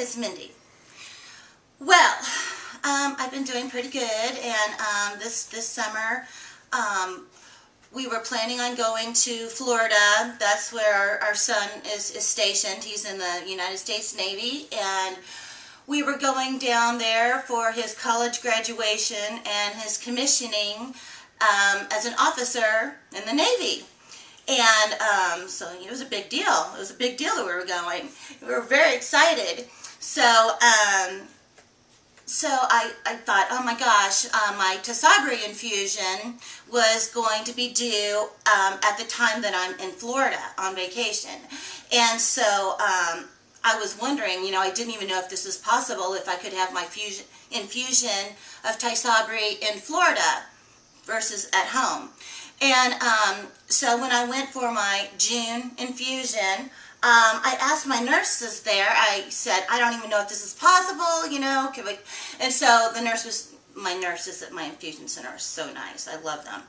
it's Mindy. Well, I've been doing pretty good, and this summer, we were planning on going to Florida. That's where our son is stationed. He's in the United States Navy, and we were going down there for his college graduation and his commissioning as an officer in the Navy. And so it was a big deal. It was a big deal that we were going. We were very excited. So I thought, oh my gosh, my Tisabri infusion was going to be due at the time that I'm in Florida on vacation. And so I was wondering, I didn't even know if this was possible, if I could have my infusion of Tisabri in Florida versus at home. And so when I went for my June infusion, I asked my nurses there, I said, I don't even know if this is possible, and so the my nurses at my infusion center are so nice. I love them.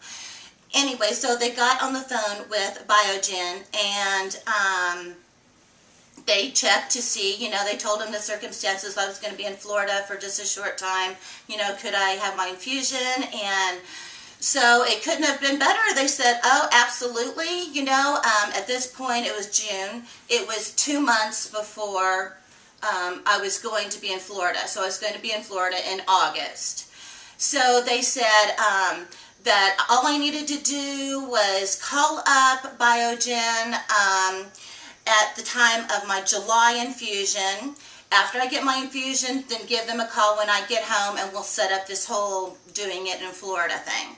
Anyway, so they got on the phone with Biogen, and they checked to see, they told them the circumstances. I was going to be in Florida for just a short time, could I have my infusion? And so it couldn't have been better. They said, oh, absolutely. At this point, it was June. It was 2 months before I was going to be in Florida. So I was going to be in Florida in August. So they said that all I needed to do was call up Biogen at the time of my July infusion. After I get my infusion, then give them a call when I get home, and we'll set up this whole doing it in Florida thing.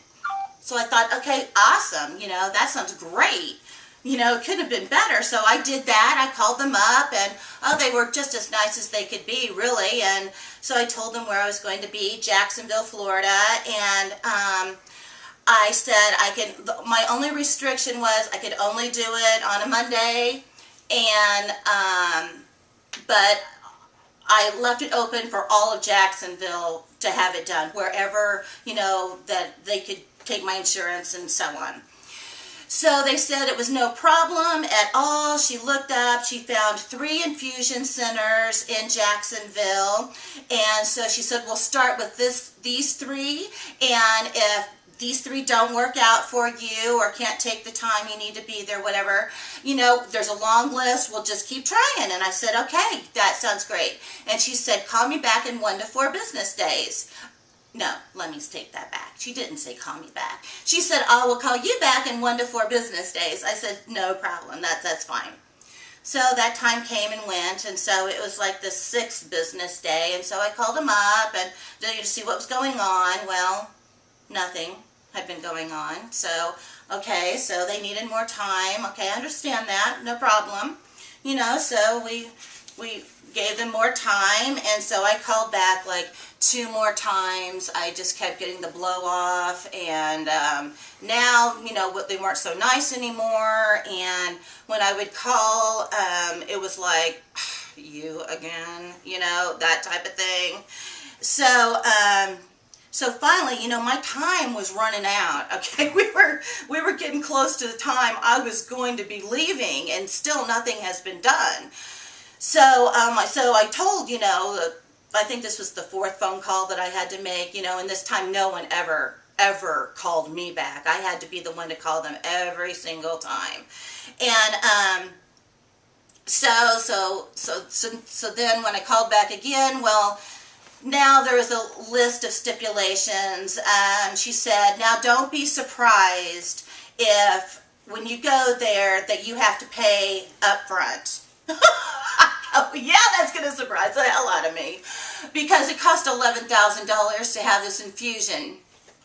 So I thought, okay, awesome, that sounds great. It couldn't have been better. So I did that. I called them up, and they were just as nice as they could be, really. And so I told them where I was going to be, Jacksonville, Florida, and I said my only restriction was I could only do it on a Monday, and but I left it open for all of Jacksonville to have it done, wherever, that they could take my insurance and so on. So they said it was no problem at all. She looked up, she found 3 infusion centers in Jacksonville, and so she said, we'll start with these 3, and if these 3 don't work out for you or can't take the time you need to be there, whatever, there's a long list, we'll just keep trying. And I said, okay, that sounds great. And she said, call me back in 1 to 4 business days. No, let me take that back. She didn't say call me back. She said, I will call you back in 1 to 4 business days. I said, no problem, that's fine. So that time came and went, and so it was like the 6th business day, and so I called them up and to see what was going on. Well, nothing had been going on. So, okay, so they needed more time. Okay, I understand that, no problem. So we gave them more time, and so I called back like 2 more times. I just kept getting the blow off, and now, they weren't so nice anymore, and when I would call, it was like, you again, that type of thing. So, so finally, my time was running out. Okay, we were getting close to the time I was going to be leaving, and still nothing has been done. So, so I told, I think this was the 4th phone call that I had to make, and this time no one ever called me back. I had to be the one to call them every single time. And so then when I called back again, well, now there was a list of stipulations. She said, now don't be surprised if when you go there that you have to pay up front. Oh, yeah, that's going to surprise the hell out of me, because it cost $11,000 to have this infusion.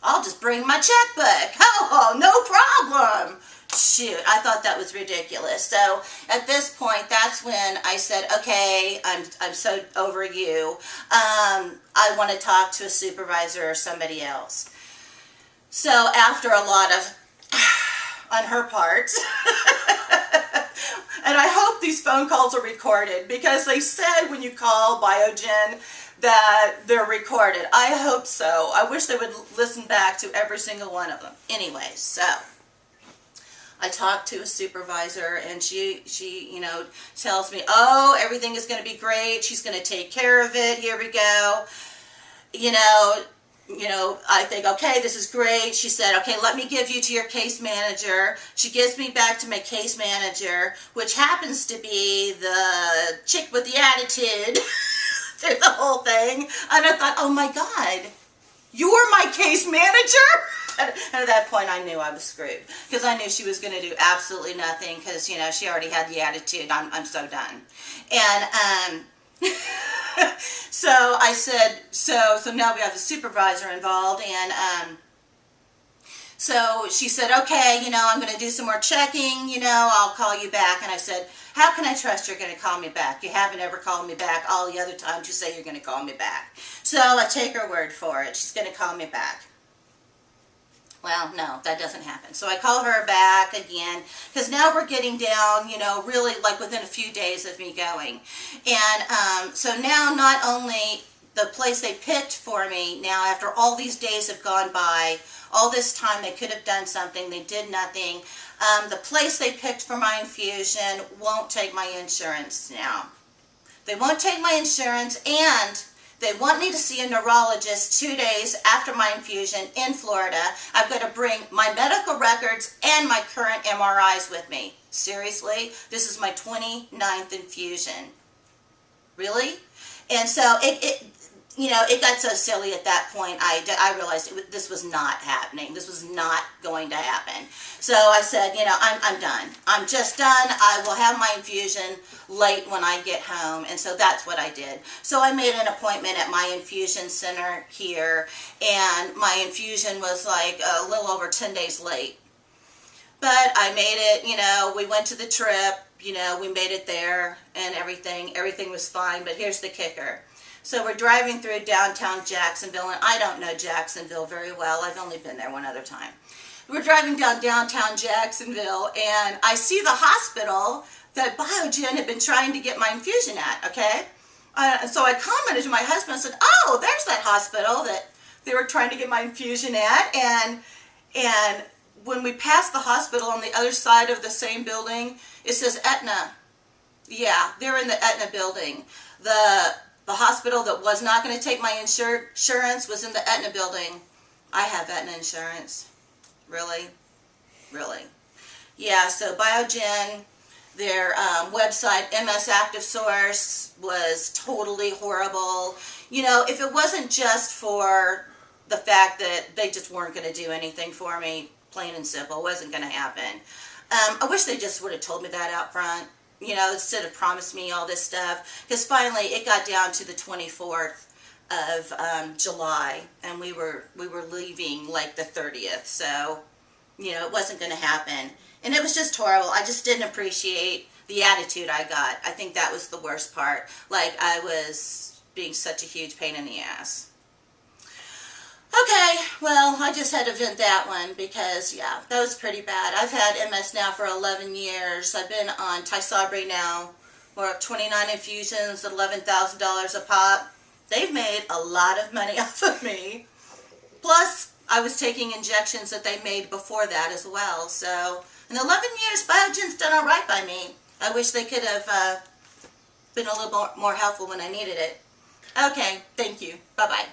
I'll just bring my checkbook. Oh, no problem. Shoot, I thought that was ridiculous. So at this point, that's when I said, okay, I'm so over you. I want to talk to a supervisor or somebody else. So after a lot of on her part, and I hope these phone calls are recorded, because they said when you call Biogen that they're recorded. I hope so. I wish they would listen back to every single one of them. Anyway, so I talked to a supervisor, and she tells me, oh, everything is going to be great. She's going to take care of it. Here we go. You know, I think, okay, this is great. She said, okay, let me give you to your case manager. She gives me back to my case manager, which happens to be the chick with the attitude through the whole thing. And I thought, oh my God, you're my case manager? And at that point, I knew I was screwed, because I knew she was going to do absolutely nothing, because, she already had the attitude. I'm so done. And, so I said, so now we have the supervisor involved, and so she said, okay, I'm going to do some more checking, I'll call you back. And I said, how can I trust you're going to call me back? You haven't ever called me back all the other times you say you're going to call me back. So I take her word for it. She's going to call me back. Well, no, that doesn't happen. So I call her back again, because now we're getting down, really like within a few days of me going. And so now not only the place they picked for me, now after all these days have gone by, all this time they could have done something, they did nothing. The place they picked for my infusion won't take my insurance now. They won't take my insurance, and they want me to see a neurologist 2 days after my infusion in Florida. I've got to bring my medical records and my current MRIs with me. Seriously? This is my 29th infusion. Really? And so it got so silly at that point. I realized this was not happening. This was not going to happen. So I said, I'm done. I'm just done. I will have my infusion late when I get home. And so that's what I did. So I made an appointment at my infusion center here, and my infusion was like a little over 10 days late. But I made it, we went to the trip, we made it there, and everything was fine. But here's the kicker. So we're driving through downtown Jacksonville, and I don't know Jacksonville very well. I've only been there one other time. We're driving down downtown Jacksonville, and I see the hospital that Biogen had been trying to get my infusion at, okay? So I commented to my husband, I said, oh, there's that hospital that they were trying to get my infusion at. And when we passed the hospital on the other side of the same building, it says Aetna. Yeah, they're in the Aetna building. The hospital that was not going to take my insurance was in the Aetna building. I have Aetna insurance. Really? Really? Yeah, so Biogen, their website, MS Active Source, was totally horrible. If it wasn't just for the fact that they just weren't going to do anything for me, plain and simple, it wasn't going to happen. I wish they just would have told me that out front. Instead of promised me all this stuff, because finally it got down to the 24th of July, and we were leaving like the 30th, so it wasn't going to happen, and it was just horrible. I just didn't appreciate the attitude I got. I think that was the worst part. Like, I was being such a huge pain in the ass. Okay, well, I just had to vent that one because, yeah, that was pretty bad. I've had MS now for 11 years. I've been on Tysabri now. We're up 29 infusions, $11,000 a pop. They've made a lot of money off of me. Plus, I was taking injections that they made before that as well. So, in 11 years, Biogen's done all right by me. I wish they could have been a little more helpful when I needed it. Okay, thank you. Bye-bye.